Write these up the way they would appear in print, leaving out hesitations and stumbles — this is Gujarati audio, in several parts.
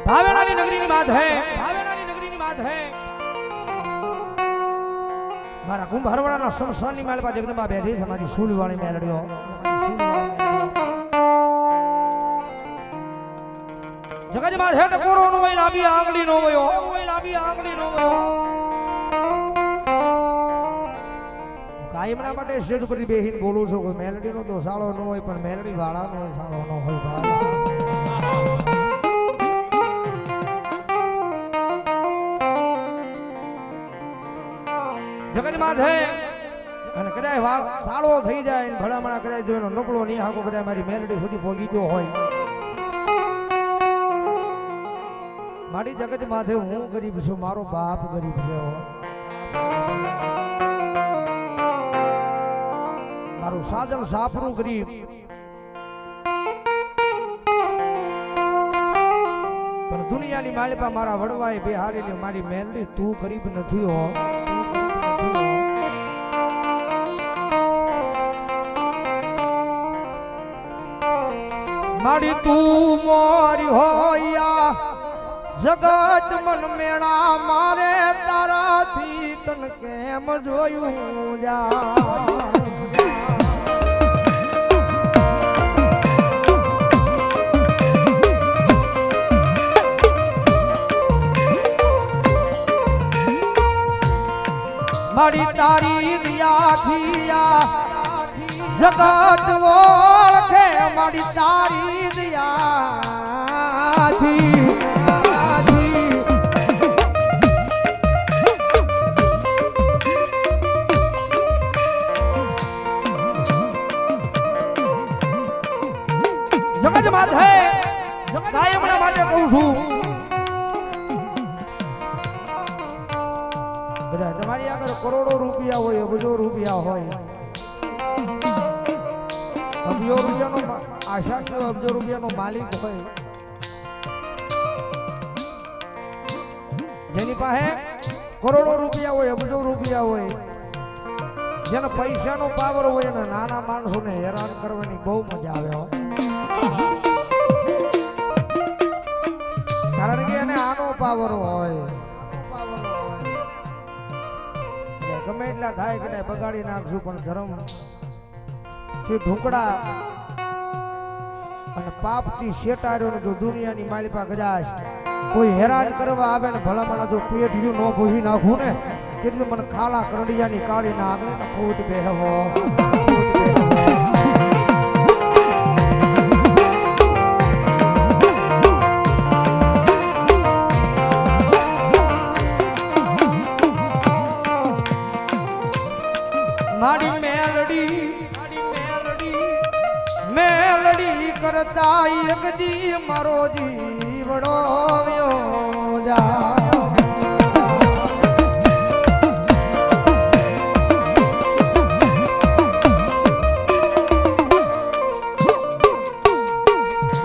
ભાવેણાની નગરીની વાત હે, ભાવેણાની નગરીની વાત હે. મારા કુંભારવાડાના શમશાનની માલપા જગદંબા બેઠી છે, મારી સૂલવાળી મેલડીઓ. જગતમાં છે ટકોરો નો હોય, લાંબી આંગળી નો હોય, લાંબી આંગળી નો હોય. કાયમના માટે સ્ટેજ ઉપર બેહીને બોલું છું, કોઈ મેલડી નો તો સાળો ન હોય, પણ મેલડી વાળા નો સાળો ન હોય ભાઈ. જગતમાં છે અને કદાચ સાળો થઈ જાય, ભલામણા કદાચ જો એનો નકળો નહીં હાકો કદાચ મારી મેલડી સુધી ભોગી ગયો હોય. મારી જગત માથે હું ગરીબ છું, મારો બાપ ગરીબ છે, મારું સાજન સાપરું ગરીબ. પણ દુનિયાની માલિપા મારા વડવાએ બેહારેલી મારી મેલડી તું ગરીબ નથી હો. મારી તું મોરી હોયા જગત મન મેળા મારે તારાથી તન કેમ જોયું જા. મારી તારી દિયાથી જગત ઓળખે, મારી તારી દિયાથી. જગત માથે કાયમના માટે કહું છું, બધા તમારી આગળ કરોડો રૂપિયા હોય, અબજો રૂપિયા હોય, અબજો રૂપિયાનો આશા છે, અબજો રૂપિયાનો માલિક હોય, જેની પાસે કરોડો રૂપિયા હોય, અબજો રૂપિયા હોય, જેને પૈસાનો પાવર હોય, અને નાના માણસોને હેરાન કરવાની બહુ મજા આવે હો. કારણ કે એને આનો પાવર હોય, ગમે એટલા થાય કે બગાડી નાખશું, પણ ધર્મ થી ઢુકડા અને પાપ થી શેટાર્યો જો દુનિયાની માલિપા કદાચ કોઈ હેરાન કરવા આવે ને ભલામણા જો પેઢીયું ન ભૂસી નાખું ને કેટલું મને ખાલા કરડિયાની કાળી ના આગળ ને ખોટ બેહવો. મારી મેલડી કરતા એક દી મારો જીવડો વ્યો જા.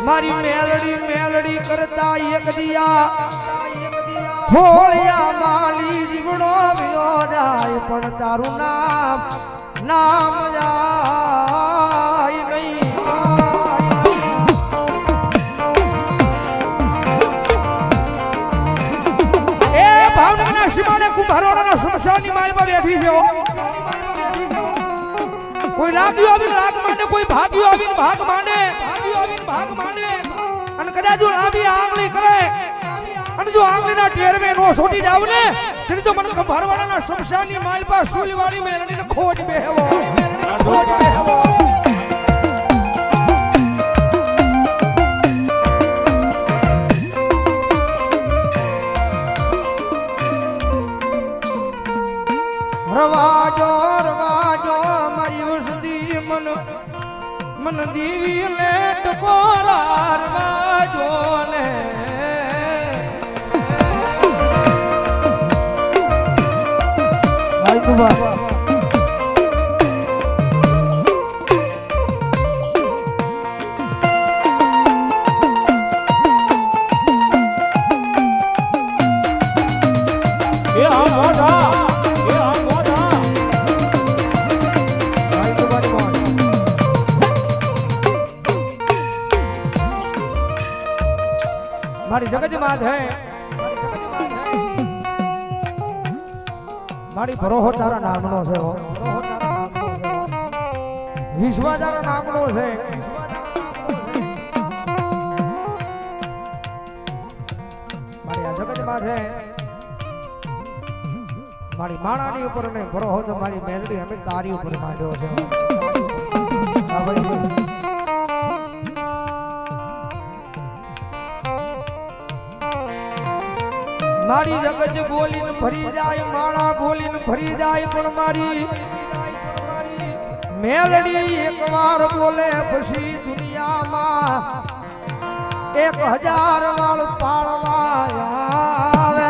મારી મેલડી કરતા એક દિયા હોળિયા માલી જીવડો વ્યો જાય, પણ તારું નામ જાય નહીં. એ ભાવનગરના સીમાને કુંભારવાડાના શમશાનની માલમાં બેઠી છે. કોઈ લાગ્યું આવીને લાગ માંડે, કોઈ ભાગ્યું આવીને ભાગ માંડે, અને કદાચ જો લાંબી આંગળી કરે અને જો આંગળીના ટેરવે નો છોટી જાવ ને તેની તો મને કુંભારવાડાના શમશાનની માલપા સૂલવાળી મેલડીને ખોટ બેહવો. રવાજો મારી વસતી મન દીવી લે ટકોરા રવાજો ને. મારી મારી જગત માથે મારી ભરોહો તારા નામનો છે હો વિશ્વા તારા નામનો છે મારી આ જગત માથે મારી માણાની ઉપર ને ભરોહો તો મારી મેલડી અમે તારી ઉપર માંડ્યો છે હા ભાઈ મારી જગત બોલીને ભરી જાય માળા બોલીને ભરી જાય પણ મારી મેલડી એકવાર બોલે પછી દુનિયામાં 1000 વાળ પાળવા આવે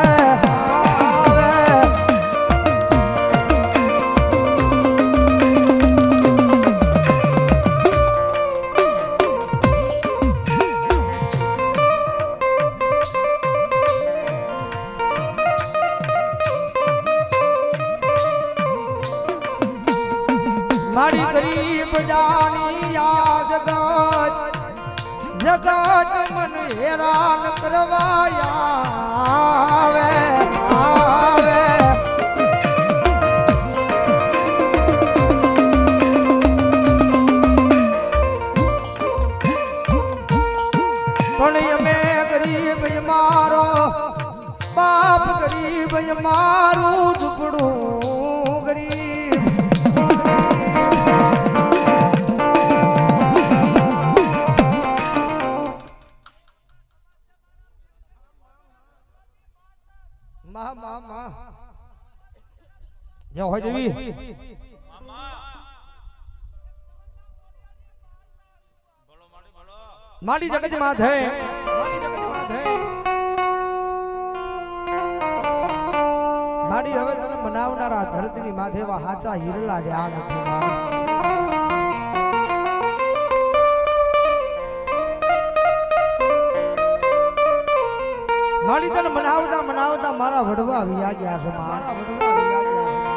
મારી ગરીબ જાની આ જગત મન હેરાન કરવા આવે પણ અમે ગરીબ મારો બાપ ગરીબ મારું ઝૂંપડું ગરીબ હોય દેવી મારી જગત માથે મારી હવે તમે મનાવનારા ધરતીની માથે એવા હાચા હીરલા રહ્યા નથી મારી તને મનાવતા મનાવતા મારા વડવા વિયા ગયા છે મારા વડવા વિયા ગયા છે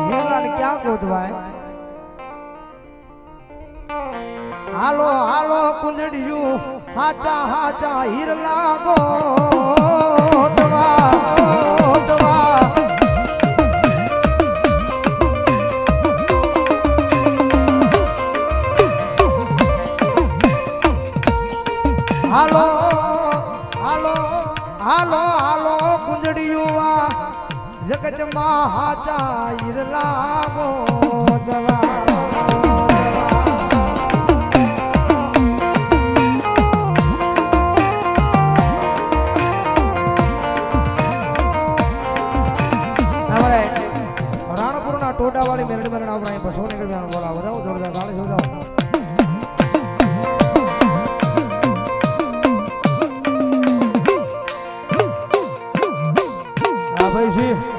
હીરલાને ક્યાં ગોતવાય હાલો હાલો કુંજડિયું હાચા હાચા હીરલા ગોતવા હાલો હાલો હાલો હાલો કુંજડિયું જગતમાં હાચા હીરલા ગોતવા ટોડા વાળી મેરડી મેરડ આવરા બસો ને કરવાનો બોલાવો જાઓ જોરદાર ગાળી જો જાઓ આ ભાઈ જી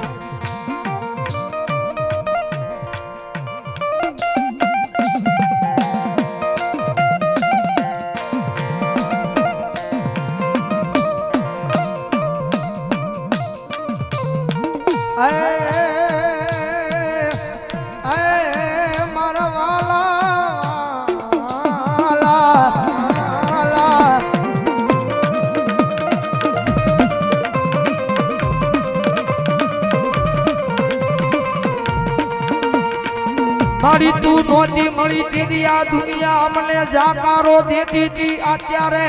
મારી તું નોતી મળી તેની આ દુનિયા મને જાકારો દેતી હતી અત્યારે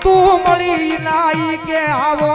તું મળી નાઈ કે આવો